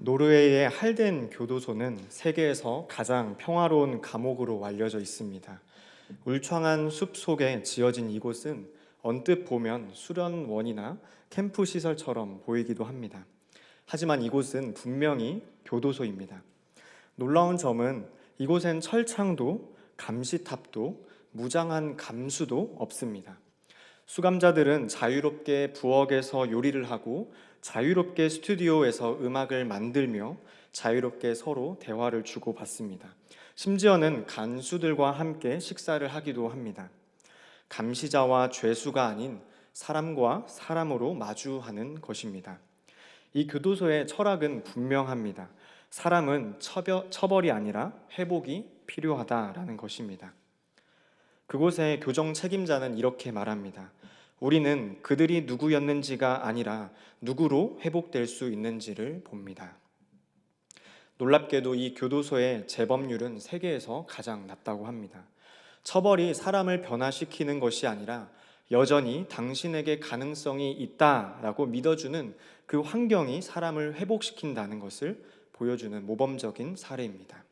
노르웨이의 할덴 교도소는 세계에서 가장 평화로운 감옥으로 알려져 있습니다. 울창한 숲 속에 지어진 이곳은 언뜻 보면 수련원이나 캠프 시설처럼 보이기도 합니다. 하지만 이곳은 분명히 교도소입니다. 놀라운 점은 이곳엔 철창도 감시탑도 무장한 감수도 없습니다. 수감자들은 자유롭게 부엌에서 요리를 하고 자유롭게 스튜디오에서 음악을 만들며 자유롭게 서로 대화를 주고받습니다. 심지어는 간수들과 함께 식사를 하기도 합니다. 감시자와 죄수가 아닌 사람과 사람으로 마주하는 것입니다. 이 교도소의 철학은 분명합니다. 사람은 처벌이 아니라 회복이 필요하다라는 것입니다. 그곳의 교정 책임자는 이렇게 말합니다. 우리는 그들이 누구였는지가 아니라 누구로 회복될 수 있는지를 봅니다. 놀랍게도 이 교도소의 재범률은 세계에서 가장 낮다고 합니다. 처벌이 사람을 변화시키는 것이 아니라 여전히 당신에게 가능성이 있다라고 믿어주는 그 환경이 사람을 회복시킨다는 것을 보여주는 모범적인 사례입니다.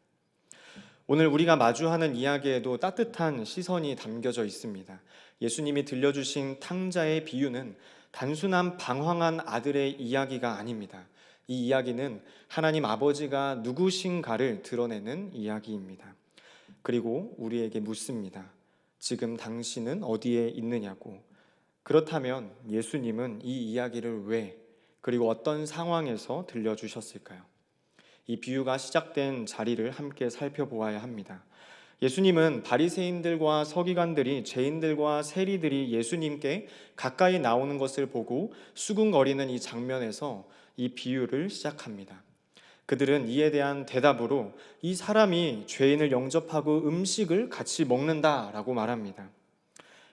오늘 우리가 마주하는 이야기에도 따뜻한 시선이 담겨져 있습니다. 예수님이 들려주신 탕자의 비유는 단순한 방황한 아들의 이야기가 아닙니다. 이 이야기는 하나님 아버지가 누구신가를 드러내는 이야기입니다. 그리고 우리에게 묻습니다. 지금 당신은 어디에 있느냐고. 그렇다면 예수님은 이 이야기를 왜, 그리고 어떤 상황에서 들려주셨을까요? 이 비유가 시작된 자리를 함께 살펴보아야 합니다. 예수님은 바리새인들과 서기관들이 죄인들과 세리들이 예수님께 가까이 나오는 것을 보고 수군거리는 이 장면에서 이 비유를 시작합니다. 그들은 이에 대한 대답으로 이 사람이 죄인을 영접하고 음식을 같이 먹는다라고 말합니다.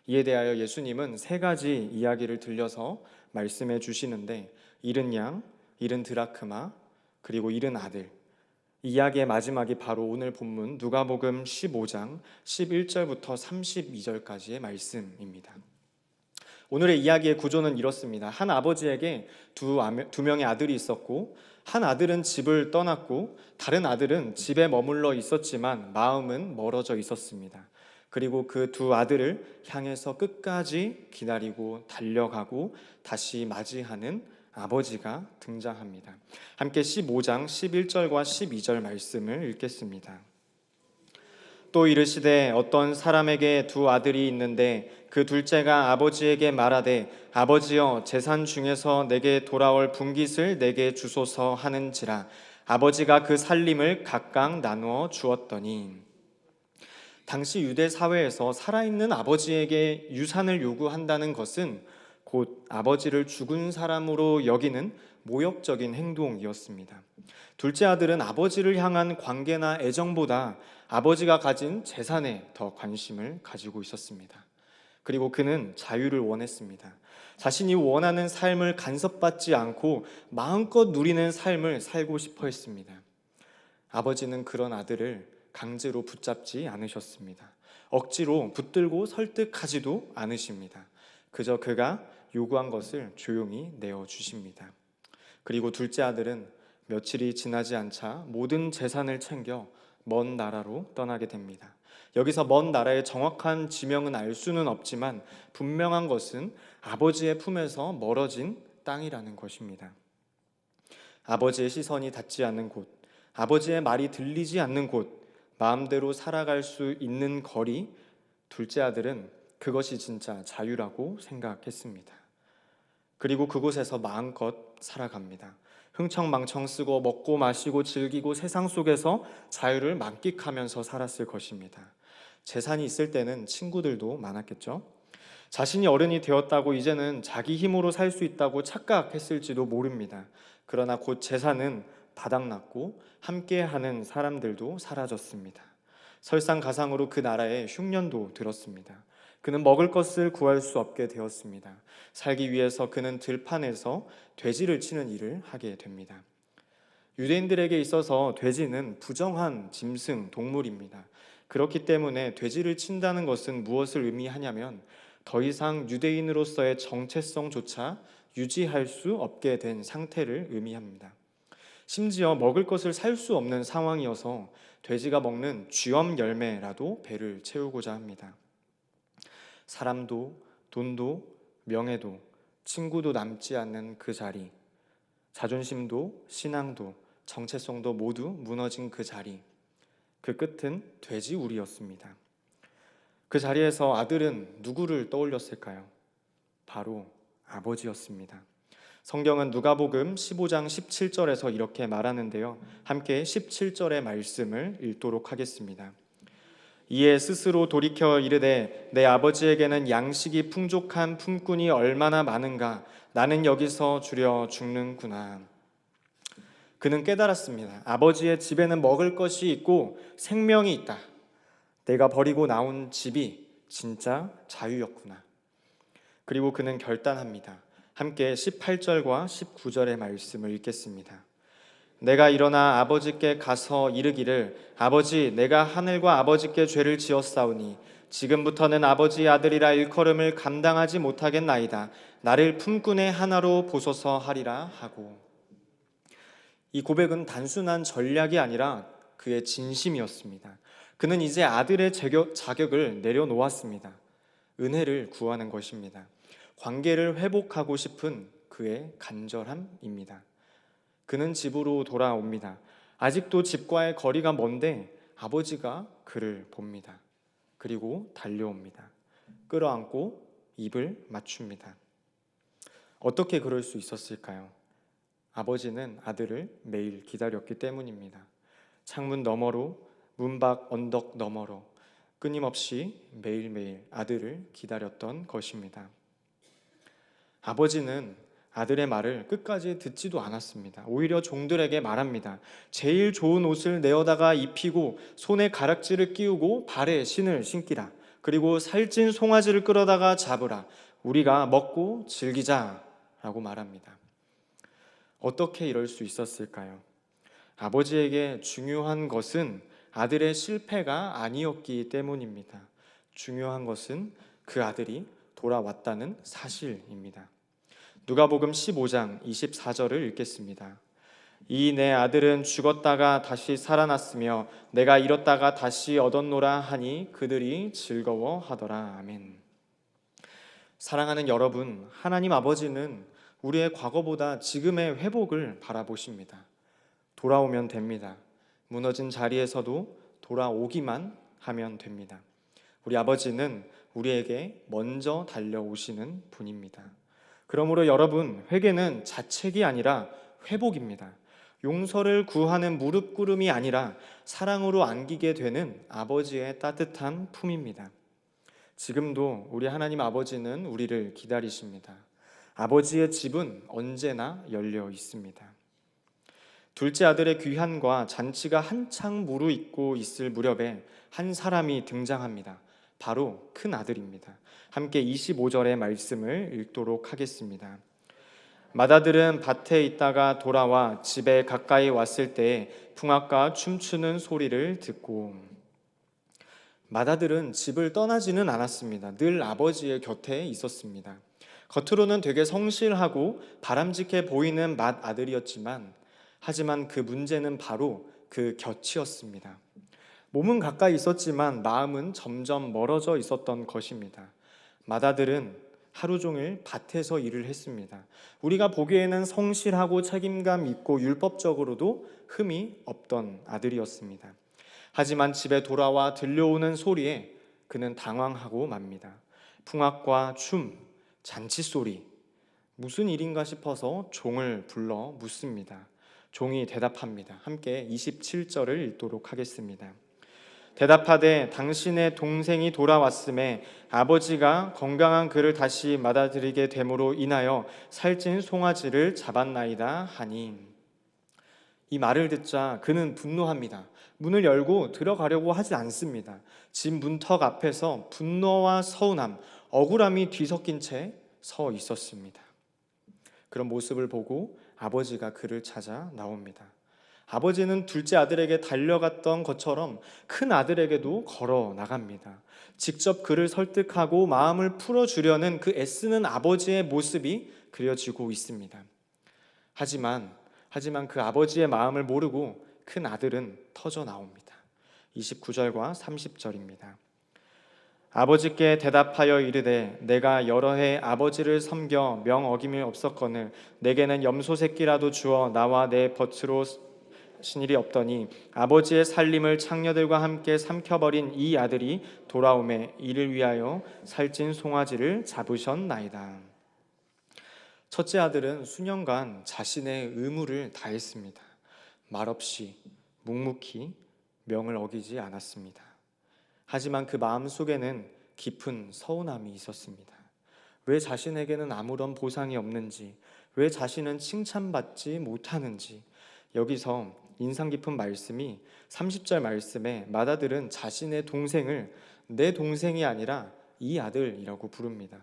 이에 대하여 예수님은 세 가지 이야기를 들려서 말씀해 주시는데, 잃은 양, 잃은 드라크마, 그리고 잃은 아들. 이 이야기의 마지막이 바로 오늘 본문 누가복음 15장 11절부터 32절까지의 말씀입니다. 오늘의 이야기의 구조는 이렇습니다. 한 아버지에게 두 명의 아들이 있었고, 한 아들은 집을 떠났고 다른 아들은 집에 머물러 있었지만 마음은 멀어져 있었습니다. 그리고 그 두 아들을 향해서 끝까지 기다리고 달려가고 다시 맞이하는 아버지가 등장합니다. 함께 15장 11절과 12절 말씀을 읽겠습니다. 또 이르시되 어떤 사람에게 두 아들이 있는데 그 둘째가 아버지에게 말하되 아버지여 재산 중에서 내게 돌아올 분깃을 내게 주소서 하는지라. 아버지가 그 살림을 각각 나누어 주었더니. 당시 유대 사회에서 살아있는 아버지에게 유산을 요구한다는 것은 곧 아버지를 죽은 사람으로 여기는 모욕적인 행동이었습니다. 둘째 아들은 아버지를 향한 관계나 애정보다 아버지가 가진 재산에 더 관심을 가지고 있었습니다. 그리고 그는 자유를 원했습니다. 자신이 원하는 삶을 간섭받지 않고 마음껏 누리는 삶을 살고 싶어 했습니다. 아버지는 그런 아들을 강제로 붙잡지 않으셨습니다. 억지로 붙들고 설득하지도 않으십니다. 그저 그가 요구한 것을 조용히 내어주십니다. 그리고 둘째 아들은 며칠이 지나지 않자 모든 재산을 챙겨 먼 나라로 떠나게 됩니다. 여기서 먼 나라의 정확한 지명은 알 수는 없지만 분명한 것은 아버지의 품에서 멀어진 땅이라는 것입니다. 아버지의 시선이 닿지 않는 곳, 아버지의 말이 들리지 않는 곳, 마음대로 살아갈 수 있는 거리, 둘째 아들은 그것이 진짜 자유라고 생각했습니다. 그리고 그곳에서 마음껏 살아갑니다. 흥청망청 쓰고 먹고 마시고 즐기고 세상 속에서 자유를 만끽하면서 살았을 것입니다. 재산이 있을 때는 친구들도 많았겠죠. 자신이 어른이 되었다고 이제는 자기 힘으로 살 수 있다고 착각했을지도 모릅니다. 그러나 곧 재산은 바닥났고 함께하는 사람들도 사라졌습니다. 설상가상으로 그 나라에 흉년도 들었습니다. 그는 먹을 것을 구할 수 없게 되었습니다. 살기 위해서 그는 들판에서 돼지를 치는 일을 하게 됩니다. 유대인들에게 있어서 돼지는 부정한 짐승, 동물입니다. 그렇기 때문에 돼지를 친다는 것은 무엇을 의미하냐면 더 이상 유대인으로서의 정체성조차 유지할 수 없게 된 상태를 의미합니다. 심지어 먹을 것을 살 수 없는 상황이어서 돼지가 먹는 쥐엄 열매라도 배를 채우고자 합니다. 사람도 돈도 명예도 친구도 남지 않는 그 자리, 자존심도 신앙도 정체성도 모두 무너진 그 자리, 그 끝은 돼지우리였습니다. 그 자리에서 아들은 누구를 떠올렸을까요? 바로 아버지였습니다. 성경은 누가복음 15장 17절에서 이렇게 말하는데요. 함께 17절의 말씀을 읽도록 하겠습니다. 이에 스스로 돌이켜 이르되 내 아버지에게는 양식이 풍족한 품꾼이 얼마나 많은가, 나는 여기서 주려 죽는구나. 그는 깨달았습니다. 아버지의 집에는 먹을 것이 있고 생명이 있다. 내가 버리고 나온 집이 진짜 자유였구나. 그리고 그는 결단합니다. 함께 18절과 19절의 말씀을 읽겠습니다. 내가 일어나 아버지께 가서 이르기를 아버지, 내가 하늘과 아버지께 죄를 지었사오니 지금부터는 아버지의 아들이라 일컬음을 감당하지 못하겠나이다. 나를 품꾼의 하나로 보소서 하리라 하고. 이 고백은 단순한 전략이 아니라 그의 진심이었습니다. 그는 이제 아들의 자격을 내려놓았습니다. 은혜를 구하는 것입니다. 관계를 회복하고 싶은 그의 간절함입니다. 그는 집으로 돌아옵니다. 아직도 집과의 거리가 먼데 아버지가 그를 봅니다. 그리고 달려옵니다. 끌어안고 입을 맞춥니다. 어떻게 그럴 수 있었을까요? 아버지는 아들을 매일 기다렸기 때문입니다. 창문 너머로, 문밖 언덕 너머로 끊임없이 매일매일 아들을 기다렸던 것입니다. 아버지는 아들의 말을 끝까지 듣지도 않았습니다. 오히려 종들에게 말합니다. 제일 좋은 옷을 내어다가 입히고 손에 가락지를 끼우고 발에 신을 신기라. 그리고 살찐 송아지를 끌어다가 잡으라. 우리가 먹고 즐기자 라고 말합니다. 어떻게 이럴 수 있었을까요? 아버지에게 중요한 것은 아들의 실패가 아니었기 때문입니다. 중요한 것은 그 아들이 돌아왔다는 사실입니다. 누가복음 15장 24절을 읽겠습니다. 이 내 아들은 죽었다가 다시 살아났으며 내가 잃었다가 다시 얻었노라 하니 그들이 즐거워하더라. 아멘. 사랑하는 여러분, 하나님 아버지는 우리의 과거보다 지금의 회복을 바라보십니다. 돌아오면 됩니다. 무너진 자리에서도 돌아오기만 하면 됩니다. 우리 아버지는 우리에게 먼저 달려오시는 분입니다. 그러므로 여러분, 회개는 자책이 아니라 회복입니다. 용서를 구하는 무릎 꿇음이 아니라 사랑으로 안기게 되는 아버지의 따뜻한 품입니다. 지금도 우리 하나님 아버지는 우리를 기다리십니다. 아버지의 집은 언제나 열려 있습니다. 둘째 아들의 귀환과 잔치가 한창 무르익고 있을 무렵에 한 사람이 등장합니다. 바로 큰 아들입니다. 함께 25절의 말씀을 읽도록 하겠습니다. 맏아들은 밭에 있다가 돌아와 집에 가까이 왔을 때에 풍악과 춤추는 소리를 듣고. 맏아들은 집을 떠나지는 않았습니다. 늘 아버지의 곁에 있었습니다. 겉으로는 되게 성실하고 바람직해 보이는 맏아들이었지만 하지만 그 문제는 바로 그 곁이었습니다. 몸은 가까이 있었지만 마음은 점점 멀어져 있었던 것입니다. 맏아들은 하루 종일 밭에서 일을 했습니다. 우리가 보기에는 성실하고 책임감 있고 율법적으로도 흠이 없던 아들이었습니다. 하지만 집에 돌아와 들려오는 소리에 그는 당황하고 맙니다. 풍악과 춤, 잔치 소리, 무슨 일인가 싶어서 종을 불러 묻습니다. 종이 대답합니다. 함께 27절을 읽도록 하겠습니다. 대답하되 당신의 동생이 돌아왔음에 아버지가 건강한 그를 다시 맞아들이게 됨으로 인하여 살찐 송아지를 잡았나이다 하니. 이 말을 듣자 그는 분노합니다. 문을 열고 들어가려고 하지 않습니다. 집 문턱 앞에서 분노와 서운함, 억울함이 뒤섞인 채 서 있었습니다. 그런 모습을 보고 아버지가 그를 찾아 나옵니다. 아버지는 둘째 아들에게 달려갔던 것처럼 큰 아들에게도 걸어 나갑니다. 직접 그를 설득하고 마음을 풀어주려는 그 애쓰는 아버지의 모습이 그려지고 있습니다. 하지만 하지만 그 아버지의 마음을 모르고 큰 아들은 터져 나옵니다. 29절과 30절입니다. 아버지께 대답하여 이르되 내가 여러 해 아버지를 섬겨 명 어김이 없었거늘 내게는 염소 새끼라도 주어 나와 내 벗으로 신일이 없더니 아버지의 살림을 창녀들과 함께 삼켜버린 이 아들이 돌아오매 이를 위하여 살찐 송아지를 잡으셨나이다. 첫째 아들은 수년간 자신의 의무를 다했습니다. 말없이 묵묵히 명을 어기지 않았습니다. 하지만 그 마음 속에는 깊은 서운함이 있었습니다. 왜 자신에게는 아무런 보상이 없는지, 왜 자신은 칭찬받지 못하는지. 여기서 인상 깊은 말씀이 30절 말씀에 맏아들은 자신의 동생을 내 동생이 아니라 이 아들이라고 부릅니다.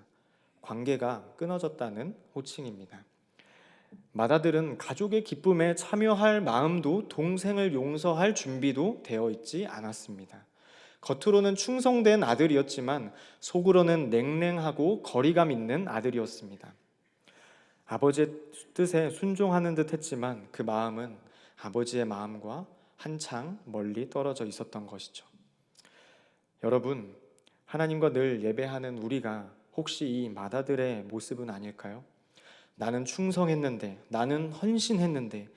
관계가 끊어졌다는 호칭입니다. 맏아들은 가족의 기쁨에 참여할 마음도 동생을 용서할 준비도 되어 있지 않았습니다. 겉으로는 충성된 아들이었지만 속으로는 냉랭하고 거리감 있는 아들이었습니다. 아버지의 뜻에 순종하는 듯 했지만 그 마음은 아버지의 마음과 한창 멀리 떨어져 있었던 것이죠. 여러분, 하나님과 늘 예배하는 우리가 혹시 이 맏아들의 모습은 아닐까요? 나는 충성했는데, 나는 헌신했는데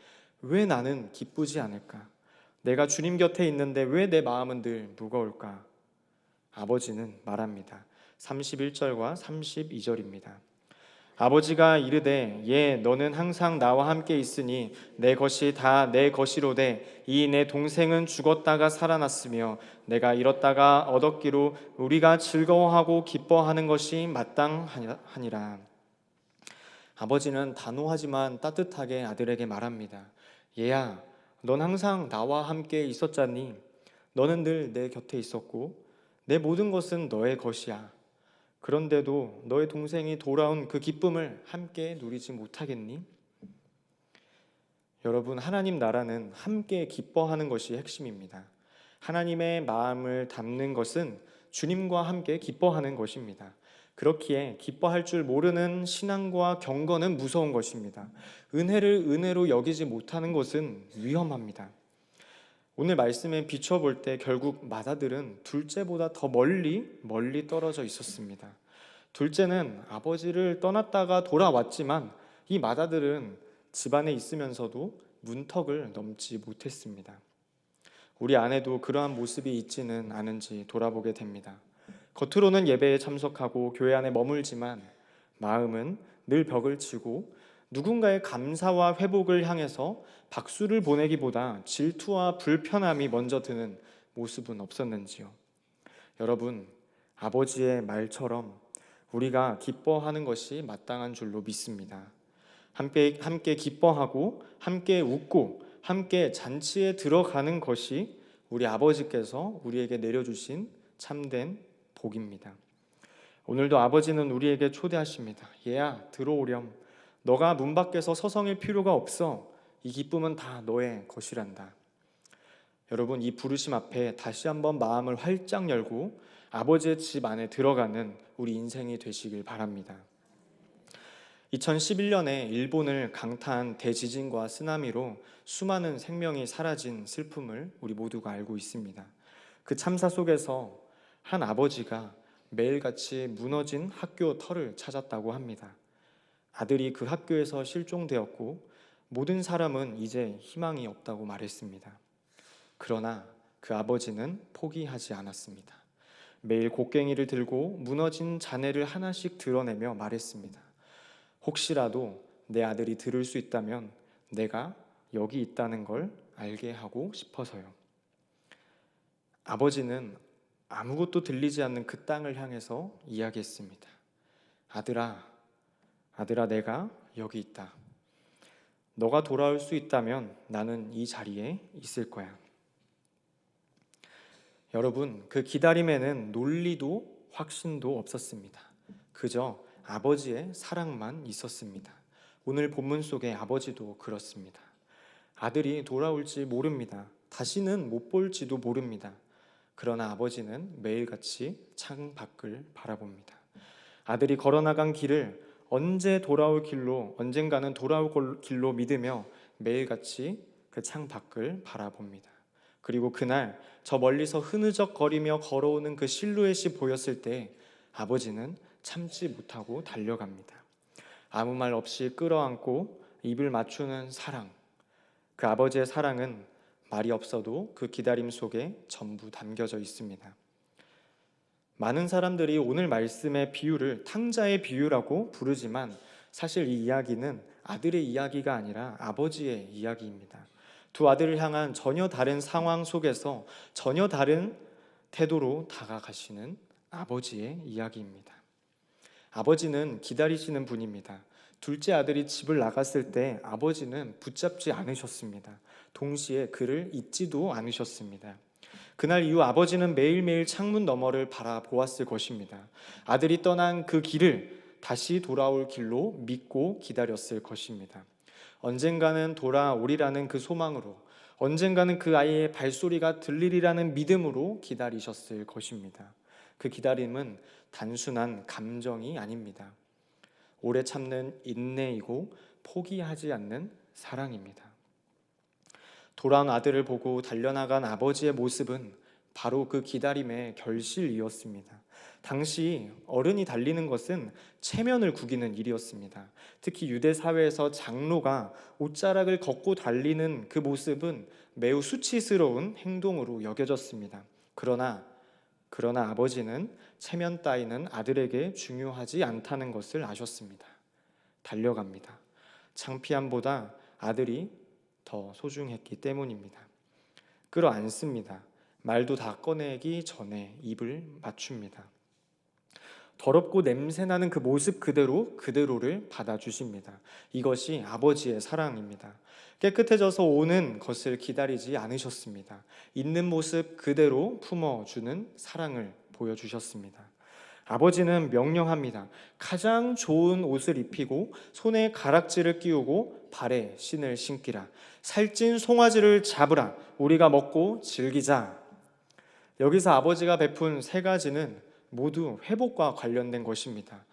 왜 나는 기쁘지 않을까? 내가 주님 곁에 있는데 왜 내 마음은 늘 무거울까? 아버지는 말합니다. 31절과 32절입니다. 아버지가 이르되 예 너는 항상 나와 함께 있으니 내 것이 다 내 것이로되 이 내 동생은 죽었다가 살아났으며 내가 잃었다가 얻었기로 우리가 즐거워하고 기뻐하는 것이 마땅하니라. 아버지는 단호하지만 따뜻하게 아들에게 말합니다. 얘야, 넌 항상 나와 함께 있었잖니. 너는 늘 내 곁에 있었고 내 모든 것은 너의 것이야. 그런데도 너의 동생이 돌아온 그 기쁨을 함께 누리지 못하겠니? 여러분, 하나님 나라는 함께 기뻐하는 것이 핵심입니다. 하나님의 마음을 담는 것은 주님과 함께 기뻐하는 것입니다. 그렇기에 기뻐할 줄 모르는 신앙과 경건은 무서운 것입니다. 은혜를 은혜로 여기지 못하는 것은 위험합니다. 오늘 말씀에 비춰볼 때 결국 맏아들은 둘째보다 더 멀리 떨어져 있었습니다. 둘째는 아버지를 떠났다가 돌아왔지만 이 맏아들은 집안에 있으면서도 문턱을 넘지 못했습니다. 우리 안에도 그러한 모습이 있지는 않은지 돌아보게 됩니다. 겉으로는 예배에 참석하고 교회 안에 머물지만 마음은 늘 벽을 치고 누군가의 감사와 회복을 향해서 박수를 보내기보다 질투와 불편함이 먼저 드는 모습은 없었는지요? 여러분, 아버지의 말처럼 우리가 기뻐하는 것이 마땅한 줄로 믿습니다. 함께 기뻐하고 함께 웃고 함께 잔치에 들어가는 것이 우리 아버지께서 우리에게 내려주신 참된 복입니다. 오늘도 아버지는 우리에게 초대하십니다. 얘야, 들어오렴. 너가 문 밖에서 서성일 필요가 없어. 이 기쁨은 다 너의 것이란다. 여러분, 이 부르심 앞에 다시 한번 마음을 활짝 열고 아버지의 집 안에 들어가는 우리 인생이 되시길 바랍니다. 2011년에 일본을 강타한 대지진과 쓰나미로 수많은 생명이 사라진 슬픔을 우리 모두가 알고 있습니다. 그 참사 속에서 한 아버지가 매일같이 무너진 학교 터를 찾았다고 합니다. 아들이 그 학교에서 실종되었고 모든 사람은 이제 희망이 없다고 말했습니다. 그러나 그 아버지는 포기하지 않았습니다. 매일 곡괭이를 들고 무너진 잔해를 하나씩 드러내며 말했습니다. 혹시라도 내 아들이 들을 수 있다면 내가 여기 있다는 걸 알게 하고 싶어서요. 아버지는 아무것도 들리지 않는 그 땅을 향해서 이야기했습니다. 아들아, 내가 여기 있다. 너가 돌아올 수 있다면 나는 이 자리에 있을 거야. 여러분, 그 기다림에는 논리도 확신도 없었습니다. 그저 아버지의 사랑만 있었습니다. 오늘 본문 속의 아버지도 그렇습니다. 아들이 돌아올지 모릅니다. 다시는 못 볼지도 모릅니다. 그러나 아버지는 매일같이 창 밖을 바라봅니다. 아들이 걸어나간 길을 언젠가는 돌아올 길로 믿으며 매일같이 그 창 밖을 바라봅니다. 그리고 그날 저 멀리서 흐느적거리며 걸어오는 그 실루엣이 보였을 때 아버지는 참지 못하고 달려갑니다. 아무 말 없이 끌어안고 입을 맞추는 사랑. 그 아버지의 사랑은 말이 없어도 그 기다림 속에 전부 담겨져 있습니다. 많은 사람들이 오늘 말씀의 비유를 탕자의 비유라고 부르지만 사실 이 이야기는 아들의 이야기가 아니라 아버지의 이야기입니다. 두 아들을 향한 전혀 다른 상황 속에서 전혀 다른 태도로 다가가시는 아버지의 이야기입니다. 아버지는 기다리시는 분입니다. 둘째 아들이 집을 나갔을 때 아버지는 붙잡지 않으셨습니다. 동시에 그를 잊지도 않으셨습니다. 그날 이후 아버지는 매일매일 창문 너머를 바라보았을 것입니다. 아들이 떠난 그 길을 다시 돌아올 길로 믿고 기다렸을 것입니다. 언젠가는 돌아오리라는 그 소망으로, 언젠가는 그 아이의 발소리가 들리리라는 믿음으로 기다리셨을 것입니다. 그 기다림은 단순한 감정이 아닙니다. 오래 참는 인내이고 포기하지 않는 사랑입니다. 돌아온 아들을 보고 달려나간 아버지의 모습은 바로 그 기다림의 결실이었습니다. 당시 어른이 달리는 것은 체면을 구기는 일이었습니다. 특히 유대 사회에서 장로가 옷자락을 걷고 달리는 그 모습은 매우 수치스러운 행동으로 여겨졌습니다. 그러나 아버지는 체면 따위는 아들에게 중요하지 않다는 것을 아셨습니다. 달려갑니다. 창피함보다 아들이 더 소중했기 때문입니다. 끌어안습니다. 말도 다 꺼내기 전에 입을 맞춥니다. 더럽고 냄새나는 그 모습 그대로를 받아주십니다. 이것이 아버지의 사랑입니다. 깨끗해져서 오는 것을 기다리지 않으셨습니다. 있는 모습 그대로 품어주는 사랑을 보여주셨습니다. 아버지는 명령합니다. 가장 좋은 옷을 입히고 손에 가락지를 끼우고 발에 신을 신기라. 살찐 송아지를 잡으라. 우리가 먹고 즐기자. 여기서 아버지가 베푼 세 가지는 모두 회복과 관련된 것입니다.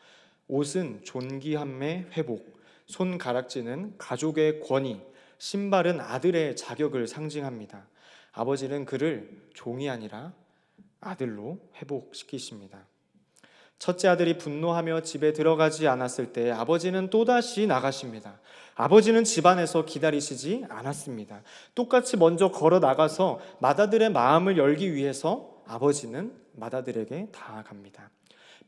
옷은 존귀함의 회복, 손가락지는 가족의 권위, 신발은 아들의 자격을 상징합니다. 아버지는 그를 종이 아니라 아들로 회복시키십니다. 첫째 아들이 분노하며 집에 들어가지 않았을 때 아버지는 또다시 나가십니다. 아버지는 집안에서 기다리시지 않았습니다. 똑같이 먼저 걸어 나가서 맏아들의 마음을 열기 위해서 아버지는 맏아들에게 다가갑니다.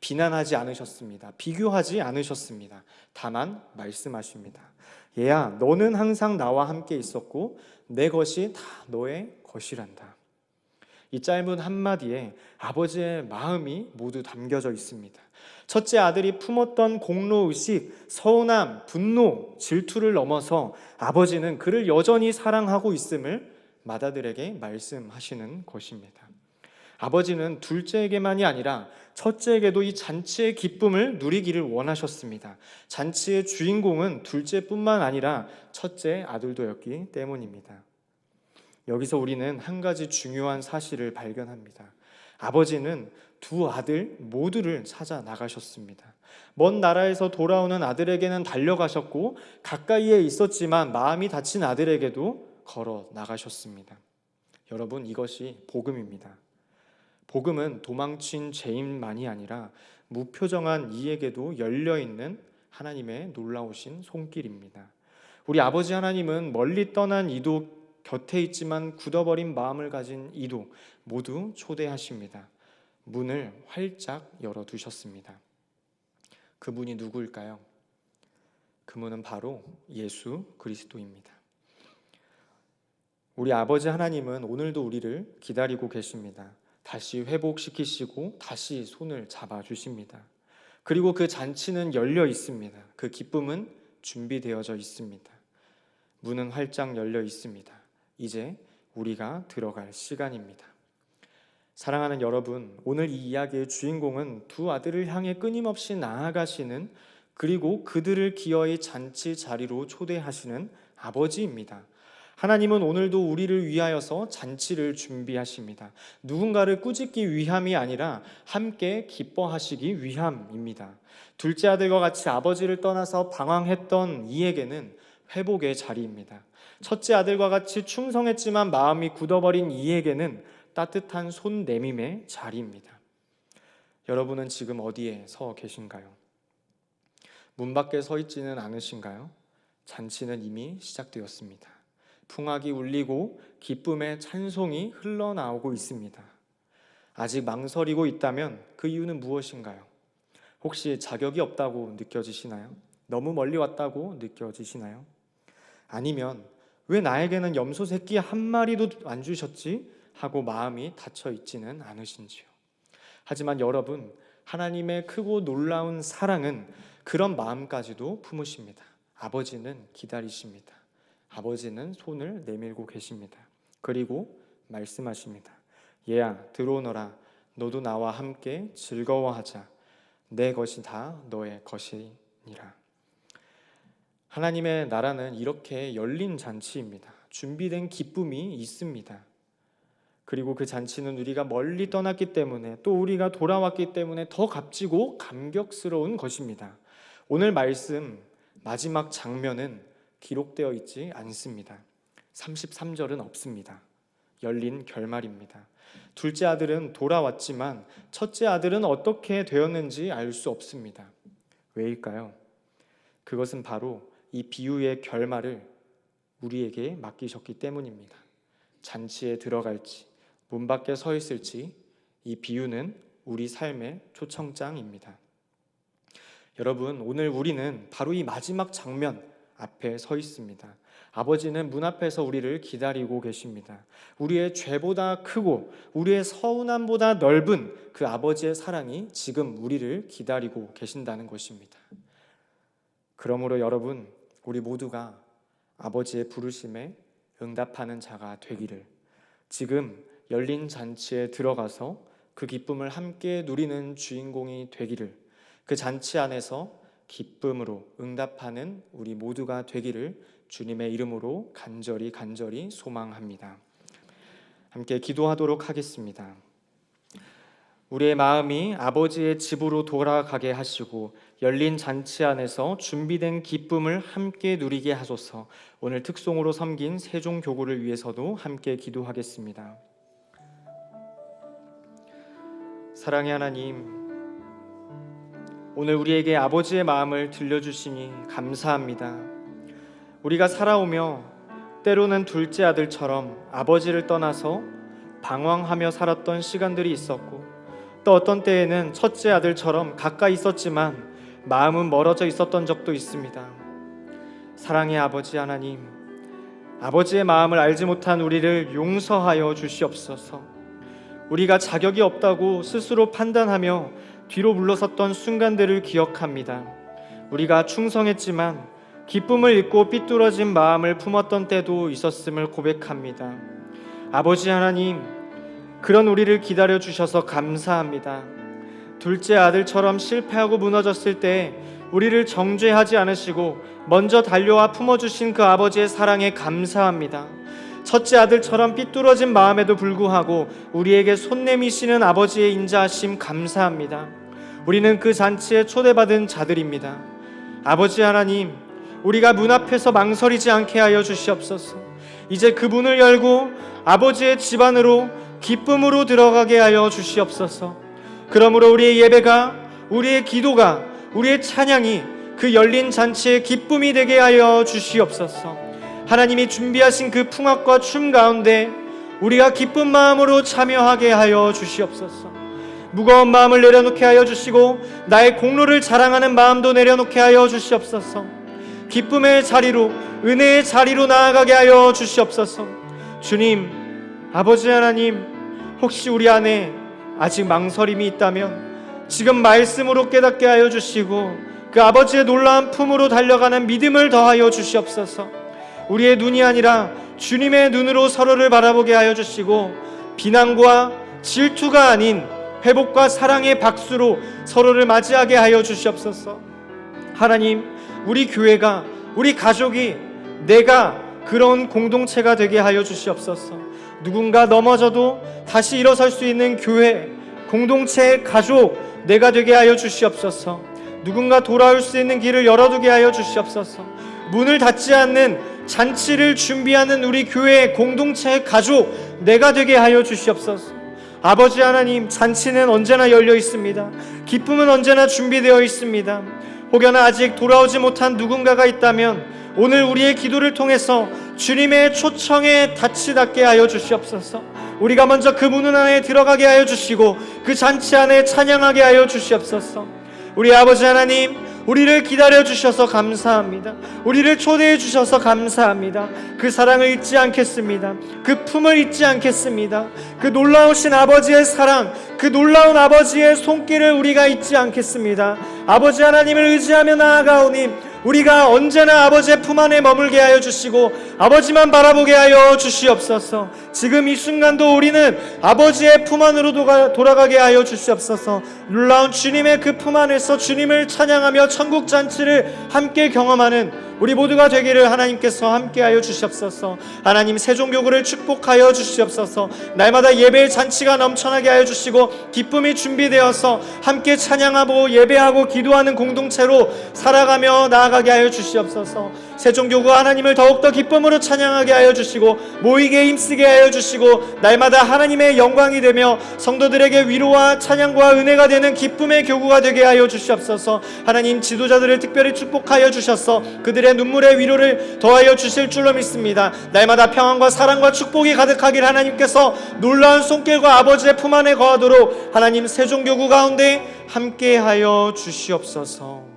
비난하지 않으셨습니다. 비교하지 않으셨습니다. 다만 말씀하십니다. 얘야, 너는 항상 나와 함께 있었고 내 것이 다 너의 것이란다. 이 짧은 한마디에 아버지의 마음이 모두 담겨져 있습니다. 첫째 아들이 품었던 공로의식, 서운함, 분노, 질투를 넘어서 아버지는 그를 여전히 사랑하고 있음을 맏아들에게 말씀하시는 것입니다. 아버지는 둘째에게만이 아니라 첫째에게도 이 잔치의 기쁨을 누리기를 원하셨습니다. 잔치의 주인공은 둘째뿐만 아니라 첫째 아들도였기 때문입니다. 여기서 우리는 한 가지 중요한 사실을 발견합니다. 아버지는 두 아들 모두를 찾아 나가셨습니다. 먼 나라에서 돌아오는 아들에게는 달려가셨고 가까이에 있었지만 마음이 다친 아들에게도 걸어 나가셨습니다. 여러분, 이것이 복음입니다. 복음은 도망친 죄인만이 아니라 무표정한 이에게도 열려있는 하나님의 놀라우신 손길입니다. 우리 아버지 하나님은 멀리 떠난 이도 곁에 있지만 굳어버린 마음을 가진 이도 모두 초대하십니다. 문을 활짝 열어두셨습니다. 그분이 누구일까요? 그분은 바로 예수 그리스도입니다. 우리 아버지 하나님은 오늘도 우리를 기다리고 계십니다. 다시 회복시키시고 다시 손을 잡아주십니다. 그리고 그 잔치는 열려 있습니다. 그 기쁨은 준비되어져 있습니다. 문은 활짝 열려 있습니다. 이제 우리가 들어갈 시간입니다. 사랑하는 여러분, 오늘 이 이야기의 주인공은 두 아들을 향해 끊임없이 나아가시는, 그리고 그들을 기어이 잔치 자리로 초대하시는 아버지입니다. 하나님은 오늘도 우리를 위하여서 잔치를 준비하십니다. 누군가를 꾸짖기 위함이 아니라 함께 기뻐하시기 위함입니다. 둘째 아들과 같이 아버지를 떠나서 방황했던 이에게는 회복의 자리입니다. 첫째 아들과 같이 충성했지만 마음이 굳어버린 이에게는 따뜻한 손 내밈의 자리입니다. 여러분은 지금 어디에 서 계신가요? 문 밖에 서 있지는 않으신가요? 잔치는 이미 시작되었습니다. 풍악이 울리고 기쁨의 찬송이 흘러나오고 있습니다. 아직 망설이고 있다면 그 이유는 무엇인가요? 혹시 자격이 없다고 느껴지시나요? 너무 멀리 왔다고 느껴지시나요? 아니면 왜 나에게는 염소 새끼 한 마리도 안 주셨지? 하고 마음이 닫혀 있지는 않으신지요? 하지만 여러분, 하나님의 크고 놀라운 사랑은 그런 마음까지도 품으십니다. 아버지는 기다리십니다. 아버지는 손을 내밀고 계십니다. 그리고 말씀하십니다. 얘야, 들어오너라. 너도 나와 함께 즐거워하자. 내 것이 다 너의 것이니라. 하나님의 나라는 이렇게 열린 잔치입니다. 준비된 기쁨이 있습니다. 그리고 그 잔치는 우리가 멀리 떠났기 때문에, 또 우리가 돌아왔기 때문에 더 값지고 감격스러운 것입니다. 오늘 말씀 마지막 장면은 기록되어 있지 않습니다. 33절은 없습니다. 열린 결말입니다. 둘째 아들은 돌아왔지만 첫째 아들은 어떻게 되었는지 알 수 없습니다. 왜일까요? 그것은 바로 이 비유의 결말을 우리에게 맡기셨기 때문입니다. 잔치에 들어갈지, 문 밖에 서 있을지, 이 비유는 우리 삶의 초청장입니다. 여러분, 오늘 우리는 바로 이 마지막 장면 앞에 서 있습니다. 아버지는 문 앞에서 우리를 기다리고 계십니다. 우리의 죄보다 크고 우리의 서운함보다 넓은 그 아버지의 사랑이 지금 우리를 기다리고 계신다는 것입니다. 그러므로 여러분, 우리 모두가 아버지의 부르심에 응답하는 자가 되기를, 지금 열린 잔치에 들어가서 그 기쁨을 함께 누리는 주인공이 되기를, 그 잔치 안에서 기쁨으로 응답하는 우리 모두가 되기를 주님의 이름으로 간절히 소망합니다. 함께 기도하도록 하겠습니다. 우리의 마음이 아버지의 집으로 돌아가게 하시고 열린 잔치 안에서 준비된 기쁨을 함께 누리게 하소서. 오늘 특송으로 섬긴 세종교구를 위해서도 함께 기도하겠습니다. 사랑의 하나님, 오늘 우리에게 아버지의 마음을 들려주시니 감사합니다. 우리가 살아오며 때로는 둘째 아들처럼 아버지를 떠나서 방황하며 살았던 시간들이 있었고, 또 어떤 때에는 첫째 아들처럼 가까이 있었지만 마음은 멀어져 있었던 적도 있습니다. 사랑의 아버지 하나님, 아버지의 마음을 알지 못한 우리를 용서하여 주시옵소서. 우리가 자격이 없다고 스스로 판단하며 뒤로 물러섰던 순간들을 기억합니다. 우리가 충성했지만 기쁨을 잊고 삐뚤어진 마음을 품었던 때도 있었음을 고백합니다. 아버지 하나님, 그런 우리를 기다려 주셔서 감사합니다. 둘째 아들처럼 실패하고 무너졌을 때 우리를 정죄하지 않으시고 먼저 달려와 품어주신 그 아버지의 사랑에 감사합니다. 첫째 아들처럼 삐뚤어진 마음에도 불구하고 우리에게 손 내미시는 아버지의 인자하심 감사합니다. 우리는 그 잔치에 초대받은 자들입니다. 아버지 하나님, 우리가 문 앞에서 망설이지 않게 하여 주시옵소서. 이제 그 문을 열고 아버지의 집 안으로 기쁨으로 들어가게 하여 주시옵소서. 그러므로 우리의 예배가, 우리의 기도가, 우리의 찬양이 그 열린 잔치의 기쁨이 되게 하여 주시옵소서. 하나님이 준비하신 그 풍악과 춤 가운데 우리가 기쁜 마음으로 참여하게 하여 주시옵소서. 무거운 마음을 내려놓게 하여 주시고 나의 공로를 자랑하는 마음도 내려놓게 하여 주시옵소서. 기쁨의 자리로, 은혜의 자리로 나아가게 하여 주시옵소서. 주님, 아버지 하나님, 혹시 우리 안에 아직 망설임이 있다면 지금 말씀으로 깨닫게 하여 주시고 그 아버지의 놀라운 품으로 달려가는 믿음을 더하여 주시옵소서. 우리의 눈이 아니라 주님의 눈으로 서로를 바라보게 하여 주시고 비난과 질투가 아닌 회복과 사랑의 박수로 서로를 맞이하게 하여 주시옵소서. 하나님, 우리 교회가, 우리 가족이, 내가 그런 공동체가 되게 하여 주시옵소서. 누군가 넘어져도 다시 일어설 수 있는 교회, 공동체, 가족, 내가 되게 하여 주시옵소서. 누군가 돌아올 수 있는 길을 열어두게 하여 주시옵소서. 문을 닫지 않는 잔치를 준비하는 우리 교회 공동체 가족 내가 되게 하여 주시옵소서. 아버지 하나님, 잔치는 언제나 열려 있습니다. 기쁨은 언제나 준비되어 있습니다. 혹여나 아직 돌아오지 못한 누군가가 있다면 오늘 우리의 기도를 통해서 주님의 초청에 닿지 닿게 하여 주시옵소서. 우리가 먼저 그 문 안에 들어가게 하여 주시고 그 잔치 안에 찬양하게 하여 주시옵소서. 우리 아버지 하나님, 우리를 기다려 주셔서 감사합니다. 우리를 초대해 주셔서 감사합니다. 그 사랑을 잊지 않겠습니다. 그 품을 잊지 않겠습니다. 그 놀라우신 아버지의 사랑, 그 놀라운 아버지의 손길을 우리가 잊지 않겠습니다. 아버지 하나님을 의지하며 나아가오니 우리가 언제나 아버지의 품 안에 머물게 하여 주시고 아버지만 바라보게 하여 주시옵소서. 지금 이 순간도 우리는 아버지의 품 안으로 돌아가게 하여 주시옵소서. 놀라운 주님의 그 품 안에서 주님을 찬양하며 천국 잔치를 함께 경험하는 우리 모두가 되기를 하나님께서 함께하여 주시옵소서. 하나님, 세종교구를 축복하여 주시옵소서. 날마다 예배의 잔치가 넘쳐나게 하여 주시고 기쁨이 준비되어서 함께 찬양하고 예배하고 기도하는 공동체로 살아가며 나아가게 하여 주시옵소서. 세종교구 하나님을 더욱더 기쁨으로 찬양하게 하여 주시고 모이게 힘쓰게 하여 주시고 날마다 하나님의 영광이 되며 성도들에게 위로와 찬양과 은혜가 되는 기쁨의 교구가 되게 하여 주시옵소서. 하나님, 지도자들을 특별히 축복하여 주셔서 그들의 눈물의 위로를 더하여 주실 줄로 믿습니다. 날마다 평안과 사랑과 축복이 가득하길 하나님께서 놀라운 손길과 아버지의 품 안에 거하도록 하나님, 세종교구 가운데 함께하여 주시옵소서.